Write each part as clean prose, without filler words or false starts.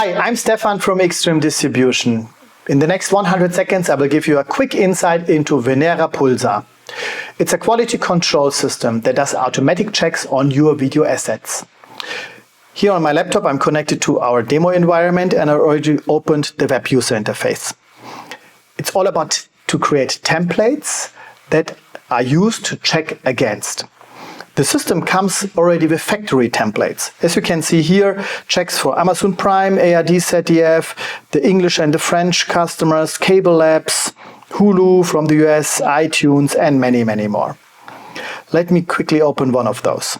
Hi, I'm Stefan from Extreme Distribution. In the next 100 seconds I will give you a quick insight into Venera Pulsar. It's a quality control system that does automatic checks on your video assets. Here on my laptop I'm connected to our demo environment and I already opened the web user interface. It's all about to create templates that are used to check against. The system comes already with factory templates. As you can see here, checks for Amazon Prime, ARD ZDF, the English and the French customers, Cable Labs, Hulu from the US, iTunes, and many, many more. Let me quickly open one of those.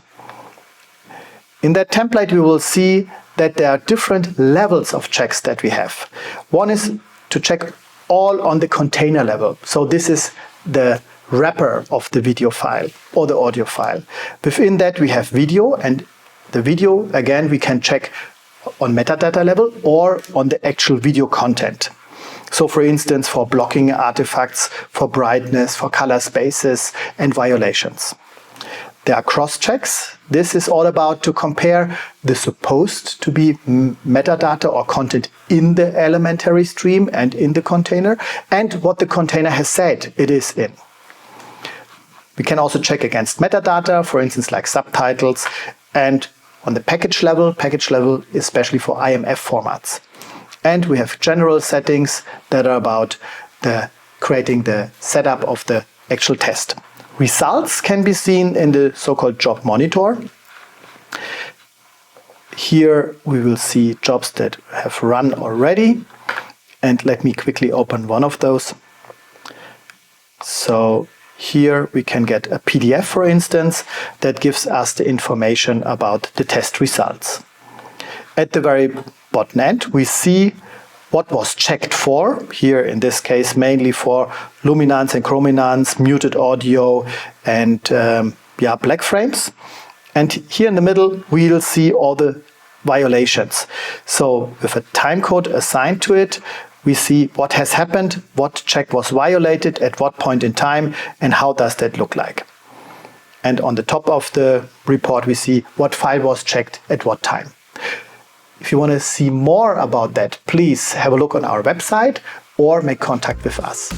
In that template, we will see that there are different levels of checks that we have. One is to check all on the container level. So this is the wrapper of the video file or the audio file. Within that we have video, and the video again we can check on metadata level or on the actual video content. So for instance for blocking artifacts, for brightness, for color spaces and violations. There are cross checks. This is all about to compare the supposed to be metadata or content in the elementary stream and in the container and what the container has said it is in. We can also check against metadata, for instance like subtitles, and on the package level especially for IMF formats. And we have general settings that are about creating the setup of the actual test. Results can be seen in the so-called job monitor. Here we will see jobs that have run already, and let me quickly open one of those. So here we can get a PDF, for instance, that gives us the information about the test results. At the very bottom end, we see what was checked for, here in this case mainly for luminance and chrominance, muted audio and black frames. And here in the middle we will see all the violations. So with a time code assigned to it, we see what has happened, what check was violated, at what point in time, and how does that look like. And on the top of the report we see what file was checked at what time. If you want to see more about that, please have a look on our website or make contact with us.